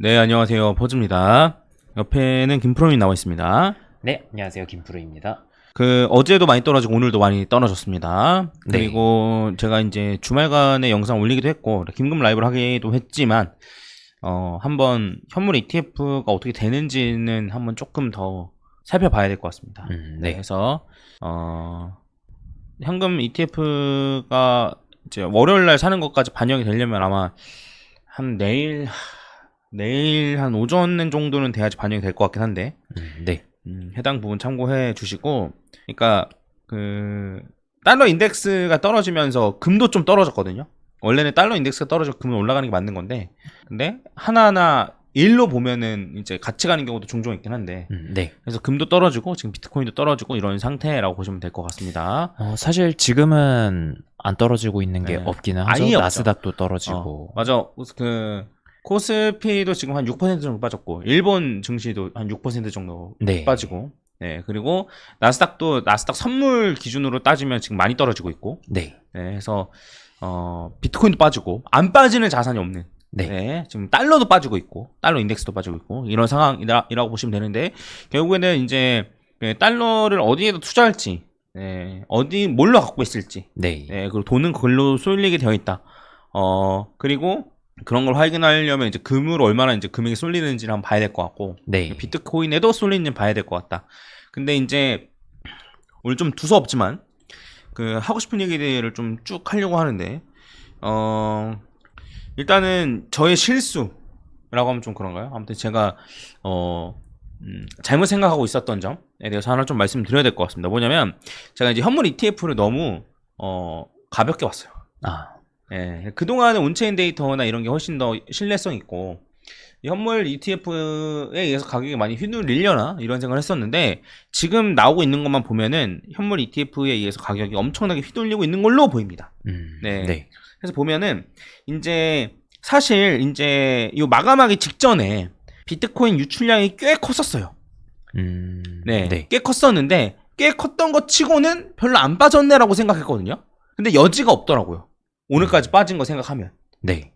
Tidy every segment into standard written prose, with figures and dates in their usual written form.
네, 안녕하세요. 퍼즈입니다. 옆에는 김프로님 나와 있습니다. 네, 안녕하세요. 김프로입니다. 어제도 많이 떨어지고 오늘도 많이 떨어졌습니다. 네. 그리고 제가 이제 주말간에 영상 올리기도 했고, 김금 라이브를 하기도 했지만, 한번 현물 ETF가 어떻게 되는지는 한번 조금 더 살펴봐야 될 것 같습니다. 네. 그래서, 현금 ETF가 이제 월요일 날 사는 것까지 반영이 되려면 아마 한 내일 한 오전 정도는 돼야지 반영이 될 것 같긴 한데, 네. 해당 부분 참고해 주시고, 그러니까 달러 인덱스가 떨어지면서 금도 좀 떨어졌거든요. 원래는 달러 인덱스가 떨어져 금은 올라가는 게 맞는 건데, 근데 하나하나 일로 보면은 이제 같이 가는 경우도 종종 있긴 한데, 네. 그래서 금도 떨어지고 지금 비트코인도 떨어지고 이런 상태라고 보시면 될 것 같습니다. 사실 지금은 안 떨어지고 있는 게 네. 없기는 하죠. 아예 없죠. 나스닥도 떨어지고. 맞아. 코스피도 지금 한 6% 정도 빠졌고, 일본 증시도 한 6% 정도 네. 빠지고, 네, 그리고 나스닥 선물 기준으로 따지면 지금 많이 떨어지고 있고, 네. 네, 해서 비트코인도 빠지고 안 빠지는 자산이 없는, 네. 네, 지금 달러도 빠지고 있고, 달러 인덱스도 빠지고 있고 이런 상황이라고 보시면 되는데, 결국에는 이제 달러를 어디에다 투자할지, 네, 뭘로 갖고 있을지, 네. 네, 그리고 돈은 그걸로 쏠리게 되어 있다. 그리고 그런 걸 확인하려면 이제 금으로 얼마나 이제 금액이 쏠리는지를 한번 봐야 될 것 같고, 네. 비트코인에도 쏠리는지 봐야 될 것 같다. 근데 이제 오늘 좀 두서없지만 하고 싶은 얘기들을 좀 쭉 하려고 하는데, 일단은 저의 실수라고 하면 좀 그런가요? 아무튼 제가 잘못 생각하고 있었던 점에 대해서 하나 좀 말씀드려야 될 것 같습니다. 뭐냐면 제가 이제 현물 ETF를 너무 가볍게 봤어요. 예, 그동안의 온체인 데이터나 이런 게 훨씬 더 신뢰성 있고, 현물 ETF에 의해서 가격이 많이 휘둘리려나 이런 생각을 했었는데, 지금 나오고 있는 것만 보면은 현물 ETF에 의해서 가격이 엄청나게 휘둘리고 있는 걸로 보입니다. 네. 네. 그래서 보면은 이제 사실 이제 이 마감하기 직전에 비트코인 유출량이 꽤 컸었어요. 네. 네. 꽤 컸었는데 꽤 컸던 것 치고는 별로 안 빠졌네라고 생각했거든요. 근데 여지가 없더라고요. 오늘까지 빠진 거 생각하면. 네.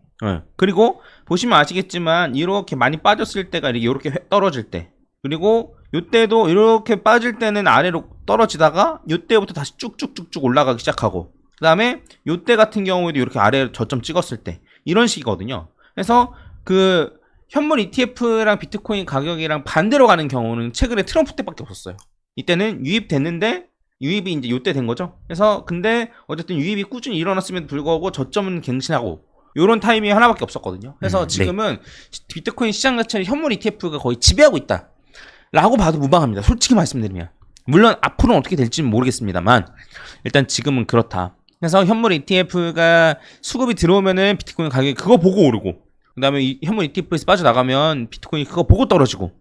그리고 보시면 아시겠지만 이렇게 많이 빠졌을 때가 이렇게 떨어질 때, 그리고 이때도 이렇게 빠질 때는 아래로 떨어지다가 이때부터 다시 쭉쭉쭉쭉 올라가기 시작하고, 그 다음에 이때 같은 경우에도 이렇게 아래로 저점 찍었을 때 이런 식이거든요. 그래서 현물 ETF랑 비트코인 가격이랑 반대로 가는 경우는 최근에 트럼프 때밖에 없었어요. 이때는 유입됐는데 유입이 이제 요때 된 거죠. 그래서 근데 어쨌든 유입이 꾸준히 일어났음에도 불구하고 저점은 갱신하고 요런 타이밍이 하나밖에 없었거든요. 그래서 지금은 비트코인 시장 자체를 현물 ETF가 거의 지배하고 있다 라고 봐도 무방합니다. 솔직히 말씀드리면. 물론 앞으로는 어떻게 될지는 모르겠습니다만 일단 지금은 그렇다. 그래서 현물 ETF가 수급이 들어오면은 비트코인 가격이 그거 보고 오르고, 그 다음에 이 현물 ETF에서 빠져나가면 비트코인이 그거 보고 떨어지고,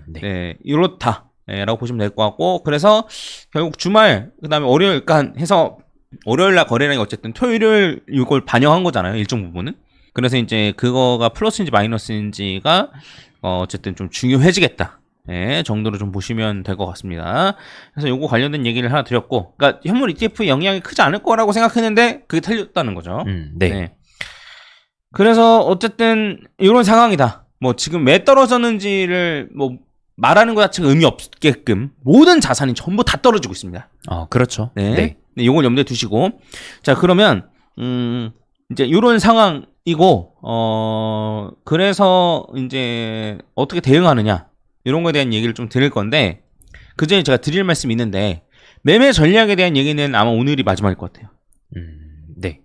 네, 이렇다 라고 보시면 될 것 같고, 그래서 결국 주말 그 다음에 월요일 해서 월요일날 거래량이 어쨌든 토요일 이걸 반영한 거잖아요, 일정 부분은. 그래서 이제 그거가 플러스인지 마이너스인지가 어쨌든 좀 중요해지겠다, 네, 정도로 좀 보시면 될 것 같습니다. 그래서 요거 관련된 얘기를 하나 드렸고, 그러니까 현물 ETF의 영향이 크지 않을 거라고 생각했는데 그게 틀렸다는 거죠. 네. 그래서 어쨌든 이런 상황이다. 뭐 지금 왜 떨어졌는지를 뭐 말하는 것 자체가 의미 없게끔 모든 자산이 전부 다 떨어지고 있습니다. 그렇죠. 네. 네, 요걸 염두에 두시고, 자, 그러면 이제 이런 상황이고, 그래서 이제 어떻게 대응하느냐 이런 거에 대한 얘기를 좀 드릴 건데, 그 전에 제가 드릴 말씀이 있는데, 매매 전략에 대한 얘기는 아마 오늘이 마지막일 것 같아요. 네.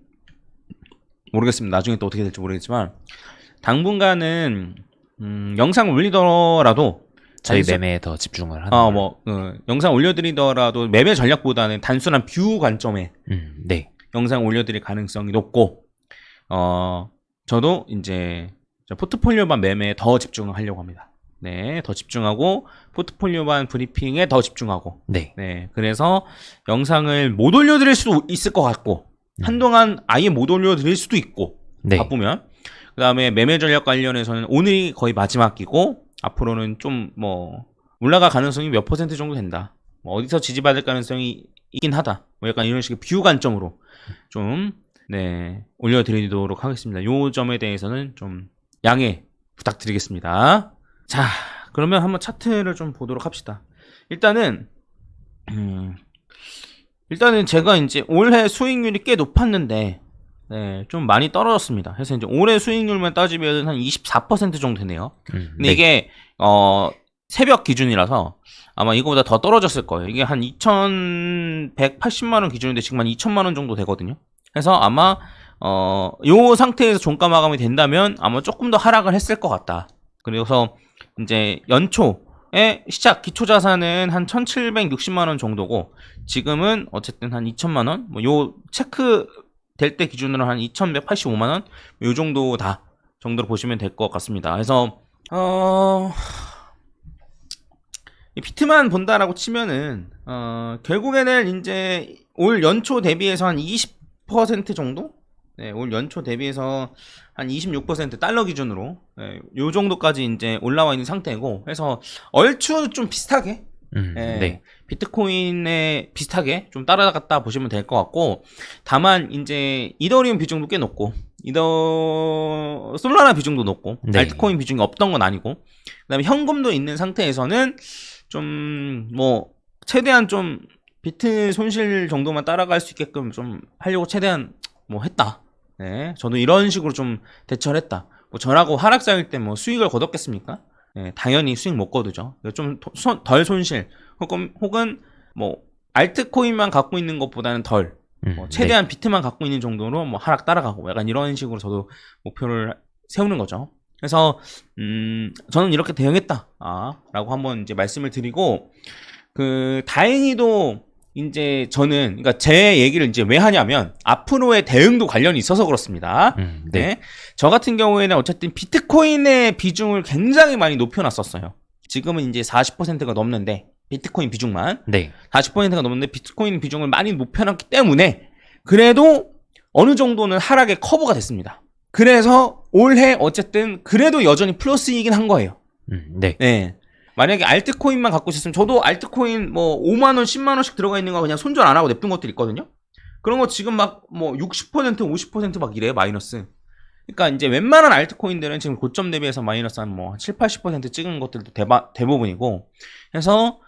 모르겠습니다. 나중에 또 어떻게 될지 모르겠지만 당분간은 영상 올리더라도 저희 매매에 더 집중을 하는 영상 올려드리더라도 매매 전략보다는 단순한 뷰 관점에 네. 영상 올려드릴 가능성이 높고, 저도 이제 포트폴리오반 매매에 더 집중을 하려고 합니다. 네, 더 집중하고 포트폴리오반 브리핑에 더 집중하고, 네. 네, 그래서 영상을 못 올려드릴 수도 있을 것 같고, 한동안 아예 못 올려드릴 수도 있고, 네. 바쁘면. 그 다음에 매매 전략 관련해서는 오늘이 거의 마지막이고, 앞으로는 좀 올라갈 가능성이 몇 퍼센트 정도 된다. 어디서 지지받을 가능성이 있긴 하다. 약간 이런 식의 뷰 관점으로 좀, 네, 올려드리도록 하겠습니다. 요 점에 대해서는 좀 양해 부탁드리겠습니다. 자, 그러면 한번 차트를 좀 보도록 합시다. 일단은 제가 이제 올해 수익률이 꽤 높았는데 네, 좀 많이 떨어졌습니다. 그래서 이제 올해 수익률만 따지면 한 24% 정도 되네요. 근데 네. 이게 새벽 기준이라서 아마 이거보다 더 떨어졌을 거예요. 이게 한 2,180만 원 기준인데 지금 한 2천만 원 정도 되거든요. 그래서 아마 요 상태에서 종가 마감이 된다면 아마 조금 더 하락을 했을 것 같다. 그래서 이제 연초에 시작 기초 자산은 한 1,760만 원 정도고 지금은 어쨌든 한 2천만 원. 뭐 요 체크 될 때 기준으로 한 2,185만 원 요 정도 다 정도로 보시면 될 것 같습니다. 그래서 비트만 본다라고 치면은 결국에는 이제 올 연초 대비해서 한 20% 정도? 네, 올 연초 대비해서 한 26% 달러 기준으로 네, 요 정도까지 이제 올라와 있는 상태고, 그래서 얼추 좀 비슷하게 네. 비트코인에 비슷하게 좀 따라갔다 보시면 될 것 같고, 다만 이제 이더리움 비중도 꽤 높고 솔라나 비중도 높고 네. 알트코인 비중이 없던 건 아니고, 그다음에 현금도 있는 상태에서는 좀 뭐 최대한 좀 비트 손실 정도만 따라갈 수 있게끔 좀 하려고 최대한 뭐 했다. 네, 저도 이런 식으로 좀 대처를 했다. 뭐 저라고 하락장일 때 뭐 수익을 거뒀겠습니까? 네, 당연히 수익 못 거두죠. 좀 덜 손실 혹은 뭐 알트코인만 갖고 있는 것보다는 덜 뭐 최대한 네. 비트만 갖고 있는 정도로 뭐 하락 따라가고 약간 이런 식으로 저도 목표를 세우는 거죠. 그래서 저는 이렇게 대응했다 라고 한번 이제 말씀을 드리고, 다행히도 이제 저는, 그러니까 제 얘기를 이제 왜 하냐면 앞으로의 대응도 관련이 있어서 그렇습니다. 네. 네. 저 같은 경우에는 어쨌든 비트코인의 비중을 굉장히 많이 높여놨었어요. 지금은 이제 40%가 넘는데, 비트코인 비중만 네. 40%가 넘는데 비트코인 비중을 많이 높여놨기 때문에 그래도 어느 정도는 하락의 커브가 됐습니다. 그래서 올해 어쨌든 그래도 여전히 플러스이긴 한 거예요. 네. 네. 만약에 알트코인만 갖고 있었으면, 저도 알트코인 뭐 5만원, 10만원씩 들어가 있는 거 그냥 손절 안 하고 냅둔 것들 있거든요? 그런 거 지금 막 뭐 60%, 50% 막 이래요, 마이너스. 그러니까 이제 웬만한 알트코인들은 지금 고점 대비해서 마이너스 한 뭐 7, 80% 찍은 것들도 대부분이고. 그래서,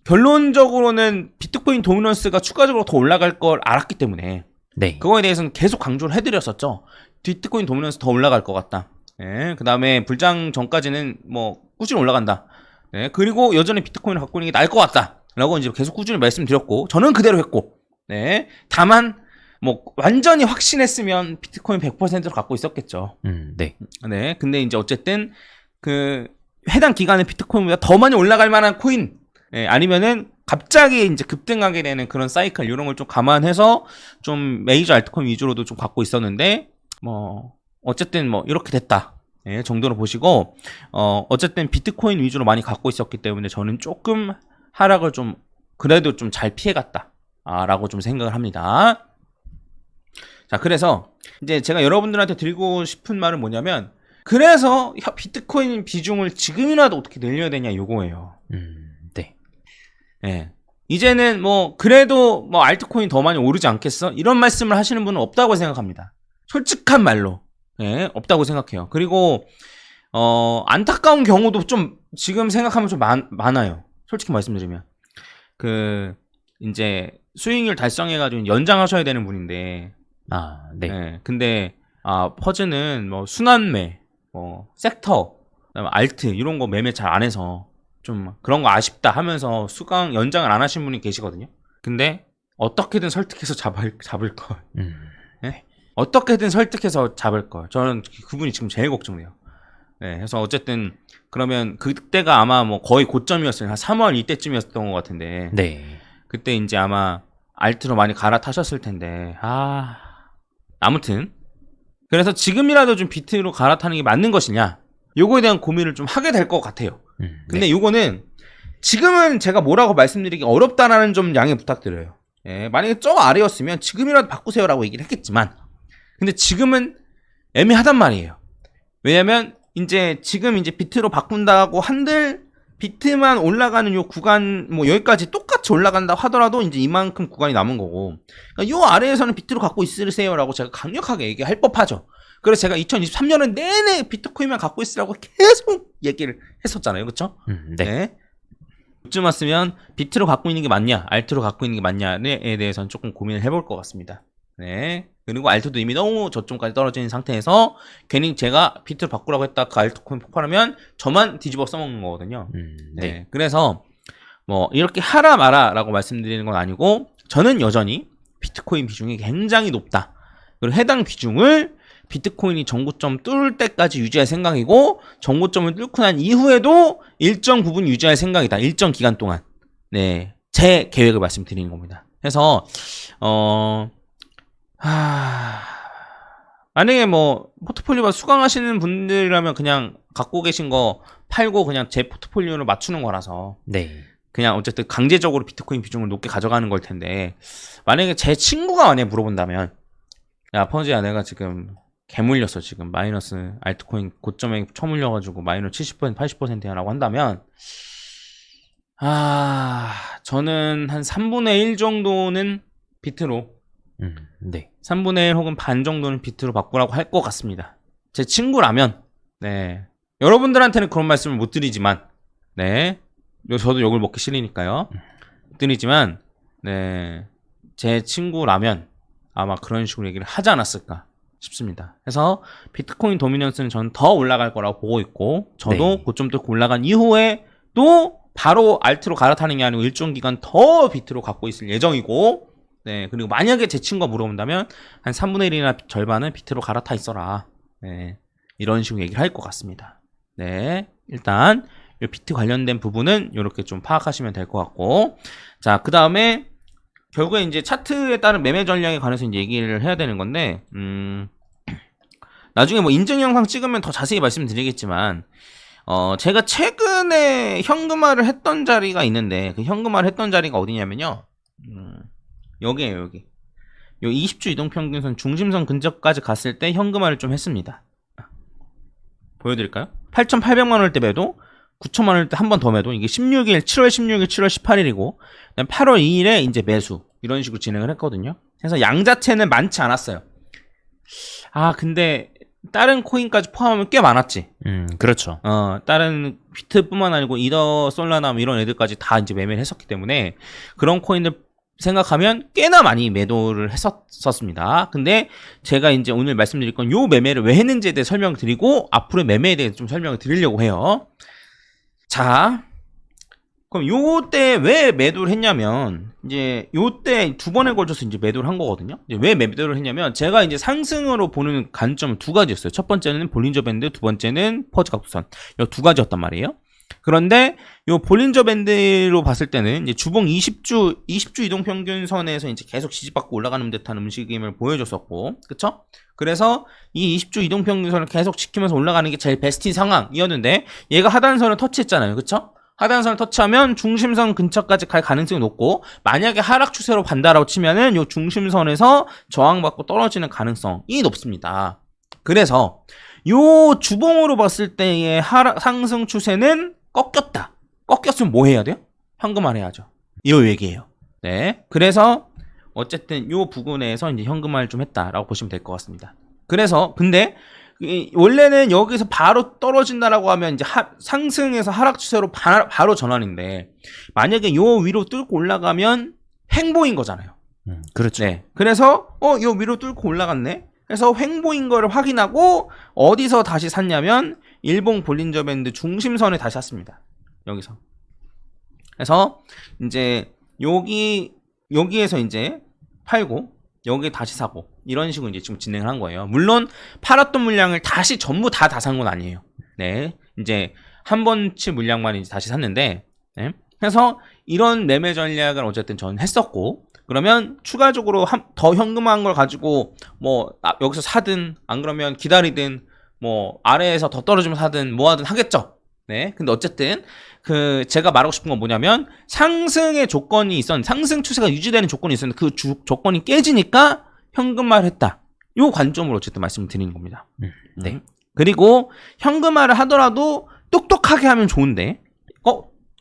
결론적으로는 비트코인 도미넌스가 추가적으로 더 올라갈 걸 알았기 때문에 네. 그거에 대해서는 계속 강조를 해드렸었죠. 비트코인 도미넌스 더 올라갈 것 같다. 네, 그 다음에 불장 전까지는 뭐 꾸준히 올라간다. 네, 그리고 여전히 비트코인을 갖고 있는 게 나을 것 같다 라고 이제 계속 꾸준히 말씀드렸고, 저는 그대로 했고, 네, 다만 뭐 완전히 확신했으면 비트코인 100%를 갖고 있었겠죠. 네. 네, 근데 이제 어쨌든 해당 기간에 비트코인보다 더 많이 올라갈 만한 코인, 아니면은 갑자기 이제 급등하게 되는 그런 사이클, 이런 걸 좀 감안해서 좀 메이저 알트코인 위주로도 좀 갖고 있었는데, 뭐 어쨌든 뭐 이렇게 됐다 정도로 보시고, 어쨌든 비트코인 위주로 많이 갖고 있었기 때문에 저는 조금 하락을 좀 그래도 좀 잘 피해갔다 라고 좀 생각을 합니다. 자, 그래서 이제 제가 여러분들한테 드리고 싶은 말은 뭐냐면, 그래서 비트코인 비중을 지금이라도 어떻게 늘려야 되냐, 요거예요. 네. 예. 이제는 뭐 그래도 뭐 알트코인 더 많이 오르지 않겠어? 이런 말씀을 하시는 분은 없다고 생각합니다. 솔직한 말로. 예, 없다고 생각해요. 그리고 안타까운 경우도 좀 지금 생각하면 좀 많아요. 솔직히 말씀드리면. 이제 수익률 달성해가지고 연장하셔야 되는 분인데. 네. 예, 근데 퍼즈는 뭐 순환매, 뭐 섹터, 그다음에 알트 이런 거 매매 잘 안 해서 좀 그런 거 아쉽다 하면서 수강 연장을 안 하신 분이 계시거든요. 근데 어떻게든 설득해서 잡을 걸. 네? 어떻게든 설득해서 잡을 걸. 저는 그분이 지금 제일 걱정돼요. 네, 그래서 어쨌든 그러면 그때가 아마 뭐 거의 고점이었어요. 한 3월 이때쯤이었던 것 같은데. 네. 그때 이제 아마 알트로 많이 갈아타셨을 텐데. 아무튼 그래서 지금이라도 좀 비트로 갈아타는 게 맞는 것이냐, 요거에 대한 고민을 좀 하게 될 것 같아요. 근데 네. 요거는 지금은 제가 뭐라고 말씀드리기 어렵다라는 좀 양해 부탁드려요. 예, 만약에 저 아래였으면 지금이라도 바꾸세요라고 얘기를 했겠지만, 근데 지금은 애매하단 말이에요. 왜냐면 지금 이제 비트로 바꾼다고 한들 비트만 올라가는 요 구간, 뭐 여기까지 똑같이 올라간다 하더라도 이제 이만큼 구간이 남은 거고, 그러니까 요 아래에서는 비트로 갖고 있으세요라고 제가 강력하게 얘기할 법하죠. 그래서 제가 2023년은 내내 비트코인만 갖고 있으라고 계속 얘기를 했었잖아요. 그쵸? 네. 이쯤 왔으면 비트로 갖고 있는 게 맞냐, 알트로 갖고 있는 게 맞냐에 대해서는 조금 고민을 해볼 것 같습니다. 네. 그리고 알트도 이미 너무 저점까지 떨어진 상태에서 괜히 제가 비트로 바꾸라고 했다 그 알트코인 폭발하면 저만 뒤집어 써먹는 거거든요. 네. 그래서 뭐 이렇게 하라 마라라고 말씀드리는 건 아니고 저는 여전히 비트코인 비중이 굉장히 높다. 그리고 해당 비중을 비트코인이 정고점 뚫을 때까지 유지할 생각이고 정고점을 뚫고 난 이후에도 일정 부분 유지할 생각이다. 일정 기간 동안. 네. 제 계획을 말씀드리는 겁니다. 그래서 만약에 뭐 포트폴리오가 수강하시는 분들이라면 그냥 갖고 계신 거 팔고 그냥 제 포트폴리오로 맞추는 거라서 네. 그냥 어쨌든 강제적으로 비트코인 비중을 높게 가져가는 걸 텐데 만약에 제 친구가 만약에 물어본다면 야 펀지야 내가 지금 개물렸어 지금 마이너스 알트코인 고점에 쳐물려가지고 마이너스 70% 80%야 라고 한다면 저는 한 3분의 1 정도는 비트로 네. 3분의 1 혹은 반 정도는 비트로 바꾸라고 할 것 같습니다. 제 친구라면 네 여러분들한테는 그런 말씀을 못 드리지만 네 저도 욕을 먹기 싫으니까요 못 드리지만 네 제 친구라면 아마 그런 식으로 얘기를 하지 않았을까 싶습니다. 그래서 비트코인 도미넌스는 저는 더 올라갈 거라고 보고 있고 저도 네. 고점 뚫고 올라간 이후에 또 바로 알트로 갈아타는 게 아니고 일정 기간 더 비트로 갖고 있을 예정이고 네 그리고 만약에 제 친구가 물어본다면 한 3분의 1이나 절반은 비트로 갈아타 있어라 네 이런 식으로 얘기를 할 것 같습니다. 네 일단 이 비트 관련된 부분은 이렇게 좀 파악하시면 될 것 같고 자 그 다음에 결국에 이제 차트에 따른 매매 전략에 관해서 이제 얘기를 해야 되는 건데, 나중에 뭐 인증 영상 찍으면 더 자세히 말씀드리겠지만, 제가 최근에 현금화를 했던 자리가 있는데, 그 현금화를 했던 자리가 어디냐면요, 여기에요, 여기. 요 20주 이동평균선 중심선 근처까지 갔을 때 현금화를 좀 했습니다. 보여드릴까요? 8,800만 원대 매도, 9천만 원대 한 번 더 매도, 이게 16일, 7월 16일, 7월 18일이고, 8월 2일에 이제 매수, 이런 식으로 진행을 했거든요. 그래서 양 자체는 많지 않았어요. 근데, 다른 코인까지 포함하면 꽤 많았지. 그렇죠. 다른 비트뿐만 아니고, 이더, 솔라나 이런 애들까지 다 이제 매매를 했었기 때문에, 그런 코인들 생각하면 꽤나 많이 매도를 했었습니다. 근데 제가 이제 오늘 말씀드릴 건 요 매매를 왜 했는지에 대해 설명을 드리고, 앞으로의 매매에 대해 좀 설명을 드리려고 해요. 자, 그럼 요때 왜 매도를 했냐면, 이제 요때 두 번에 걸쳐서 이제 매도를 한 거거든요. 이제 왜 매도를 했냐면, 제가 이제 상승으로 보는 관점은 두 가지였어요. 첫 번째는 볼린저 밴드, 두 번째는 퍼즈 각도선. 요 두 가지였단 말이에요. 그런데 요 볼린저 밴드로 봤을 때는 이제 주봉 20주 이동평균선에서 이제 계속 지지받고 올라가는 듯한 움직임을 보여줬었고, 그쵸? 그래서 이 20주 이동평균선을 계속 지키면서 올라가는 게 제일 베스트인 상황이었는데, 얘가 하단선을 터치했잖아요. 그쵸? 하단선을 터치하면 중심선 근처까지 갈 가능성이 높고, 만약에 하락 추세로 간다라고 치면은 요 중심선에서 저항받고 떨어지는 가능성이 높습니다. 그래서 요 주봉으로 봤을 때의 상승 추세는 꺾였다. 꺾였으면 뭐 해야 돼요? 현금화 해야죠. 이 얘기예요. 네. 그래서 어쨌든 요 부분에서 이제 현금화를 좀 했다라고 보시면 될 것 같습니다. 그래서 근데 원래는 여기서 바로 떨어진다라고 하면 이제 상승에서 하락 추세로 바로 전환인데 만약에 요 위로 뚫고 올라가면 횡보인 거잖아요. 그렇죠. 네. 그래서 요 위로 뚫고 올라갔네. 그래서 횡보인 거를 확인하고 어디서 다시 샀냐면 일봉 볼린저 밴드 중심선에 다시 샀습니다. 여기서. 그래서 이제 여기에서 이제 팔고 여기 다시 사고 이런 식으로 이제 지금 진행을 한 거예요. 물론 팔았던 물량을 다시 전부 다 산 건 아니에요. 네. 이제 한 번치 물량만 이제 다시 샀는데 네. 그래서 이런 매매 전략을 어쨌든 저는 했었고 그러면 추가적으로 더 현금화한 걸 가지고 뭐 여기서 사든 안 그러면 기다리든 뭐 아래에서 더 떨어지면 사든 뭐 하든 하겠죠. 네. 근데 어쨌든 제가 말하고 싶은 건 뭐냐면 상승의 조건이 있었는데 상승 추세가 유지되는 조건이 있었는데 그 조건이 깨지니까 현금화를 했다. 요 관점으로 어쨌든 말씀드리는 겁니다. 네. 그리고 현금화를 하더라도 똑똑하게 하면 좋은데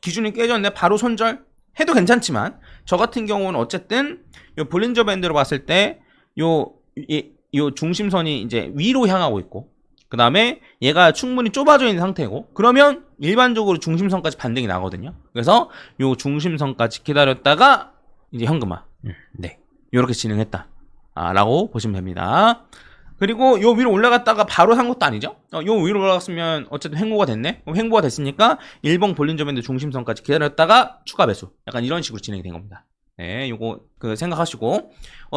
기준이 깨졌네 바로 손절 해도 괜찮지만 저 같은 경우는 어쨌든 요 볼린저 밴드로 봤을 때 이 중심선이 이제 위로 향하고 있고, 그 다음에 얘가 충분히 좁아져 있는 상태고, 그러면 일반적으로 중심선까지 반등이 나거든요. 그래서 이 중심선까지 기다렸다가 이제 현금화. 네. 이렇게 진행했다. 라고 보시면 됩니다. 그리고 요 위로 올라갔다가 바로 산 것도 아니죠? 요 위로 올라갔으면 어쨌든 횡보가 됐네? 횡보가 됐으니까 일봉 볼린저밴드 중심선까지 기다렸다가 추가 매수. 약간 이런 식으로 진행이 된 겁니다. 네, 요거 생각하시고.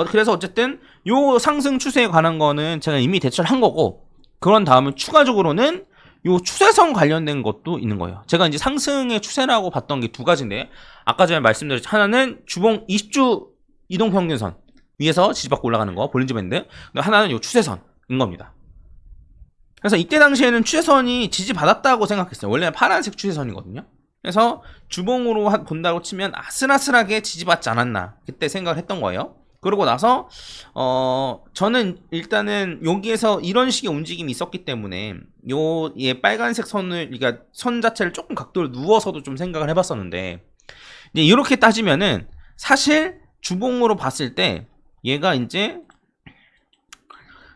그래서 어쨌든 요 상승 추세에 관한 거는 제가 이미 대처를 한 거고, 그런 다음에 추가적으로는 요 추세선 관련된 것도 있는 거예요. 제가 이제 상승의 추세라고 봤던 게 두 가지인데, 아까 전에 말씀드렸죠. 하나는 주봉 20주 이동평균선 위에서 지지받고 올라가는 거, 볼린저 밴드. 하나는 요 추세선인 겁니다. 그래서 이때 당시에는 추세선이 지지받았다고 생각했어요. 원래는 파란색 추세선이거든요. 그래서 주봉으로 본다고 치면 아슬아슬하게 지지받지 않았나, 그때 생각을 했던 거예요. 그러고 나서 저는 일단은 여기에서 이런 식의 움직임이 있었기 때문에 얘 빨간색 선을, 그러니까 선 자체를 조금 각도를 누워서도 좀 생각을 해봤었는데, 이제 이렇게 따지면은 사실 주봉으로 봤을 때 얘가 이제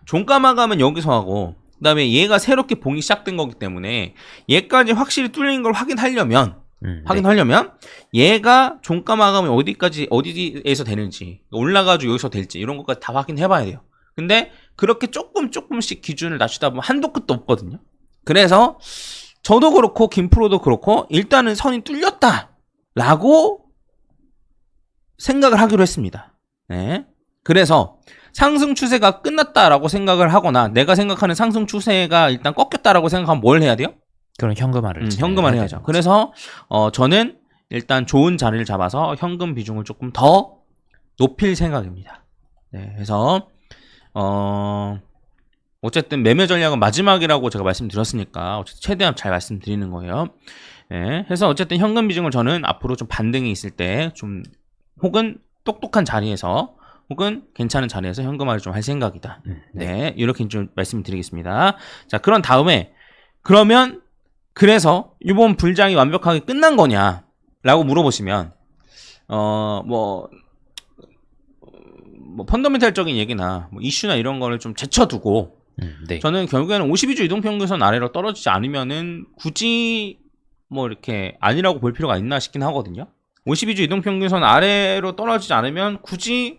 종가 마감은 여기서 하고, 그 다음에 얘가 새롭게 봉이 시작된 거기 때문에 얘까지 확실히 뚫린 걸 확인하려면 얘가 종가 마감이 어디에서 되는지, 올라가지고 여기서 될지 이런 것까지 다 확인해 봐야 돼요. 근데 그렇게 조금씩 기준을 낮추다 보면 한도 끝도 없거든요. 그래서 저도 그렇고 김프로도 그렇고 일단은 선이 뚫렸다 라고 생각을 하기로 했습니다. 네. 그래서 상승 추세가 끝났다라고 생각을 하거나, 내가 생각하는 상승 추세가 일단 꺾였다라고 생각하면 뭘 해야 돼요? 그럼 현금화를 현금화를 해야죠. 그래서 저는 일단 좋은 자리를 잡아서 현금 비중을 조금 더 높일 생각입니다. 네, 그래서 어쨌든 매매 전략은 마지막이라고 제가 말씀드렸으니까 어쨌든 최대한 잘 말씀드리는 거예요. 네, 그래서 어쨌든 현금 비중을 저는 앞으로 좀 반등이 있을 때 좀, 혹은 똑똑한 자리에서, 혹은 괜찮은 자리에서 현금화를 좀 할 생각이다. 네, 이렇게 좀 말씀드리겠습니다. 자, 그런 다음에 그러면 그래서 이번 불장이 완벽하게 끝난 거냐라고 물어보시면 뭐 펀더멘탈적인 얘기나 뭐 이슈나 이런 거를 좀 제쳐두고, 네. 저는 결국에는 52주 이동평균선 아래로 떨어지지 않으면은 굳이 뭐 이렇게 아니라고 볼 필요가 있나 싶긴 하거든요. 52주 이동평균선 아래로 떨어지지 않으면 굳이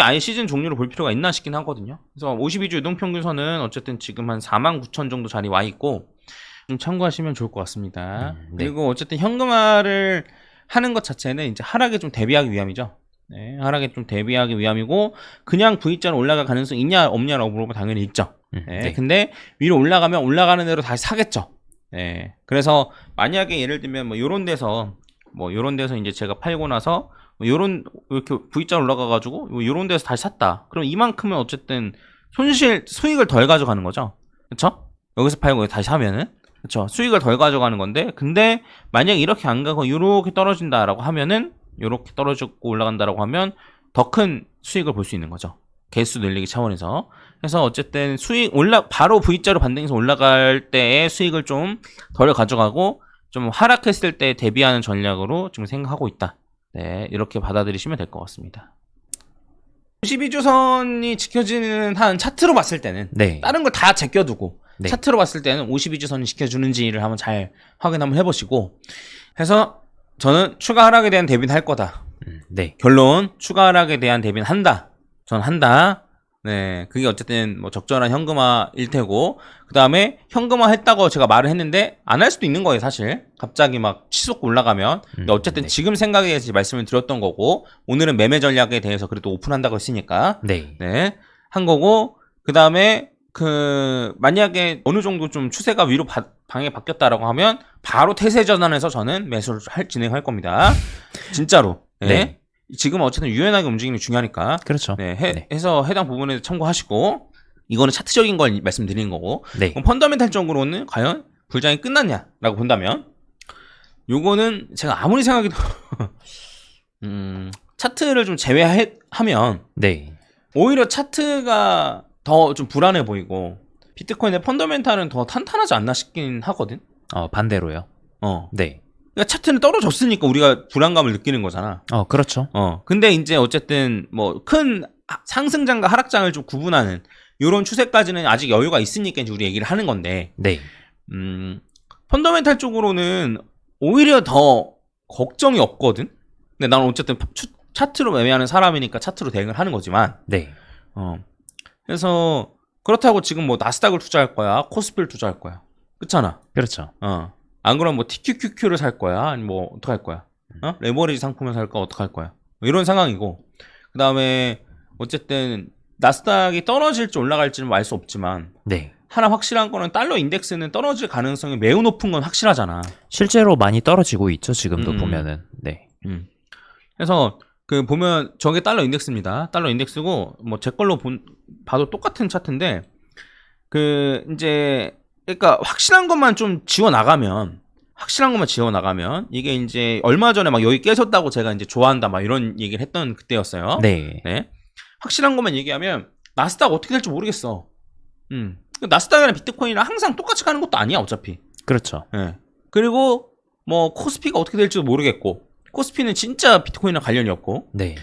아예 시즌 종료를 볼 필요가 있나 싶긴 하거든요. 그래서 52주 이동평균선은 어쨌든 지금 한 49,000 정도 자리 와 있고, 좀 참고하시면 좋을 것 같습니다. 네. 그리고 어쨌든 현금화를 하는 것 자체는 이제 하락에 좀 대비하기 위함이죠. 네, 하락에 좀 대비하기 위함이고, 그냥 V자로 올라갈 가능성이 있냐 없냐라고 물어보면 당연히 있죠. 네, 근데 위로 올라가면 올라가는 대로 다시 사겠죠. 네, 그래서 만약에 예를 들면 뭐 요런 데서 이제 제가 팔고 나서 이렇게 V자로 올라가가지고 요런 데서 다시 샀다. 그럼 이만큼은 어쨌든 수익을 덜 가져가는 거죠. 그쵸? 여기서 팔고 다시 사면은, 그쵸? 수익을 덜 가져가는 건데, 근데 만약에 이렇게 안 가고 요렇게 떨어진다라고 하면은, 요렇게 떨어지고 올라간다라고 하면 더 큰 수익을 볼 수 있는 거죠. 개수 늘리기 차원에서. 그래서 어쨌든 바로 V자로 반등해서 올라갈 때의 수익을 좀 덜 가져가고, 좀 하락했을 때 대비하는 전략으로 지금 생각하고 있다. 네, 이렇게 받아들이시면 될 것 같습니다. 52주선이 지켜지는 한 차트로 봤을 때는, 다른 걸 다 제껴두고 차트로 봤을 때는 52주선이 지켜주는지를 한번 잘 확인 한번 해보시고, 해서 저는 추가 하락에 대한 대비는 할 거다. 결론, 추가 하락에 대한 대비는 한다. 전 한다. 네, 그게 어쨌든 뭐 적절한 현금화일 테고, 그 다음에 현금화 했다고 제가 말을 했는데 안 할 수도 있는 거예요, 사실. 갑자기 막 치솟고 올라가면. 근데 어쨌든 지금 생각에 대해서 말씀을 드렸던 거고, 오늘은 매매 전략에 대해서 그래도 오픈한다고 했으니까 한 거고, 그 다음에 만약에 어느 정도 좀 추세가 위로 방향이 바뀌었다라고 하면 바로 태세 전환해서 저는 매수를 진행할 겁니다. 진짜로. 네. 지금 어쨌든 유연하게 움직임이 중요하니까. 그렇죠. 해서 해당 부분에 참고하시고, 이거는 차트적인 걸 말씀드리는 거고, 그럼 펀더멘탈적으로는 과연 불장이 끝났냐라고 본다면, 요거는 제가 아무리 생각해도 차트를 좀 제외하면 오히려 차트가 더 좀 불안해 보이고, 비트코인의 펀더멘탈은 더 탄탄하지 않나 싶긴 하거든. 반대로요. 그러니까 차트는 떨어졌으니까 우리가 불안감을 느끼는 거잖아. 그렇죠. 근데 이제 어쨌든 뭐 큰 상승장과 하락장을 좀 구분하는 이런 추세까지는 아직 여유가 있으니까 이제 우리 얘기를 하는 건데, 네. 펀더멘탈 쪽으로는 오히려 더 걱정이 없거든. 근데 나는 어쨌든 차트로 매매하는 사람이니까 차트로 대응을 하는 거지만, 네. 그래서 그렇다고 지금 뭐 나스닥을 투자할 거야, 코스피를 투자할 거야, 그렇잖아. 그렇죠. 안 그러면 뭐 TQQQ를 살 거야, 아니 뭐 어떻게 할 거야? 레버리지 상품을 살까 어떻게 할 거야? 뭐 이런 상황이고, 그 다음에 어쨌든 나스닥이 떨어질지 올라갈지는 알 수 없지만, 네. 하나 확실한 거는 달러 인덱스는 떨어질 가능성이 매우 높은 건 확실하잖아. 실제로 많이 떨어지고 있죠. 지금도 음. 보면은. 네. 그래서 그 보면 저게 달러 인덱스입니다. 달러 인덱스고 뭐 제 걸로 봐도 똑같은 차트인데, 그 이제 그러니까 확실한 것만 좀 지워 나가면 이게 이제 얼마 전에 막 여기 깨졌다고 제가 이제 좋아한다 막 이런 얘기를 했던 그때였어요. 네. 네. 확실한 것만 얘기하면 나스닥 어떻게 될지 모르겠어. 나스닥이랑 비트코인이랑 항상 똑같이 가는 것도 아니야 어차피. 그렇죠. 네. 그리고 뭐 코스피가 어떻게 될지도 모르겠고, 코스피는 진짜 비트코인이랑 관련이 없고. 네.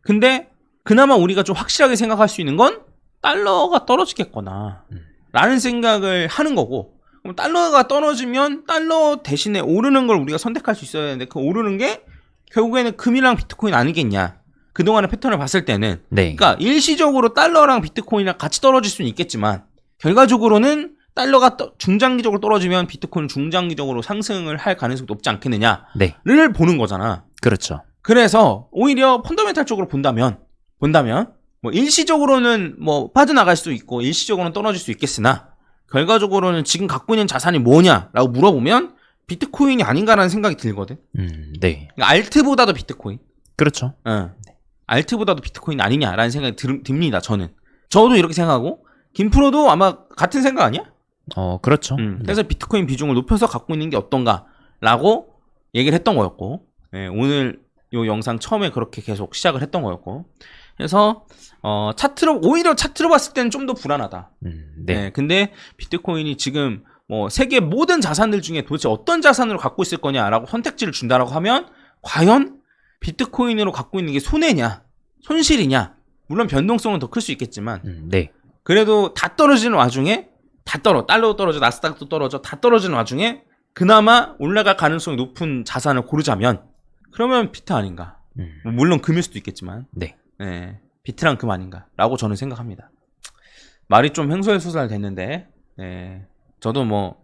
근데 그나마 우리가 좀 확실하게 생각할 수 있는 건 달러가 떨어지겠거나 라는 생각을 하는 거고, 그럼 달러가 떨어지면 달러 대신에 오르는 걸 우리가 선택할 수 있어야 되는데, 그 오르는 게 결국에는 금이랑 비트코인 아니겠냐. 그동안의 패턴을 봤을 때는. 네. 그러니까 일시적으로 달러랑 비트코인이랑 같이 떨어질 수는 있겠지만, 결과적으로는 달러가 중장기적으로 떨어지면 비트코인은 중장기적으로 상승을 할 가능성이 높지 않겠느냐를 네. 보는 거잖아. 그렇죠. 그래서 오히려 펀더멘탈 쪽으로 본다면 뭐 일시적으로는 뭐 빠져나갈 수도 있고 일시적으로는 떨어질 수 있겠으나, 결과적으로는 지금 갖고 있는 자산이 뭐냐라고 물어보면 비트코인이 아닌가라는 생각이 들거든. 네. 그러니까 알트보다도 비트코인. 그렇죠. 알트보다도 비트코인 아니냐라는 생각이 듭니다. 저도 이렇게 생각하고, 김프로도 아마 같은 생각 아니야? 그렇죠. 그래서 비트코인 비중을 높여서 갖고 있는 게 어떤가라고 얘기를 했던 거였고, 오늘 요 영상 처음에 그렇게 계속 시작을 했던 거였고, 그래서 오히려 차트로 봤을 때는 좀 더 불안하다. 네. 근데 비트코인이 지금 뭐 세계 모든 자산들 중에 도대체 어떤 자산으로 갖고 있을 거냐라고 선택지를 준다라고 하면, 과연 비트코인으로 갖고 있는 게 손해냐, 손실이냐. 물론 변동성은 더 클 수 있겠지만, 네. 그래도 다 떨어지는 와중에 달러도 떨어져, 나스닥도 떨어져, 다 떨어지는 와중에 그나마 올라갈 가능성이 높은 자산을 고르자면, 그러면 비트 아닌가. 물론 금일 수도 있겠지만, 네. 비트랑 금 아닌가라고 저는 생각합니다. 말이 좀 횡설수설 됐는데, 저도 뭐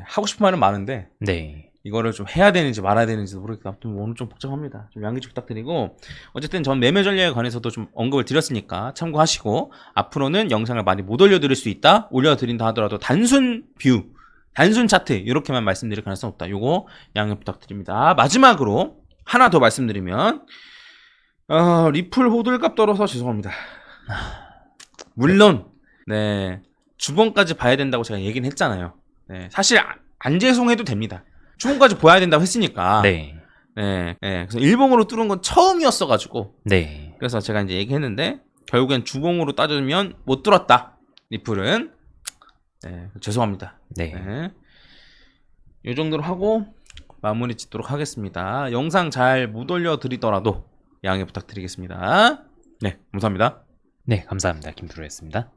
하고 싶은 말은 많은데, 네. 이거를 좀 해야 되는지 말아야 되는지도 모르겠다. 오늘 좀 복잡합니다. 좀 양해 부탁드리고, 어쨌든 전 매매 전략에 관해서도 좀 언급을 드렸으니까 참고하시고, 앞으로는 영상을 많이 못 올려드릴 수 있다. 올려드린다 하더라도 단순 차트 이렇게만 말씀드릴 가능성 없다. 요거 양해 부탁드립니다. 마지막으로 하나 더 말씀드리면, 리플 호들갑 떨어서 죄송합니다. 물론 주봉까지 봐야 된다고 제가 얘기는 했잖아요. 사실 안 죄송해도 됩니다. 주봉까지 봐야 된다고 했으니까. 네. 그래서 일봉으로 뚫은 건 처음이었어가지고. 네. 그래서 제가 이제 얘기했는데, 결국엔 주봉으로 따지면 못 뚫었다. 리플은. 죄송합니다. 네. 이 정도로 하고 마무리 짓도록 하겠습니다. 영상 잘 못 올려드리더라도 양해 부탁드리겠습니다. 네, 감사합니다. 네, 감사합니다. 김프로였습니다.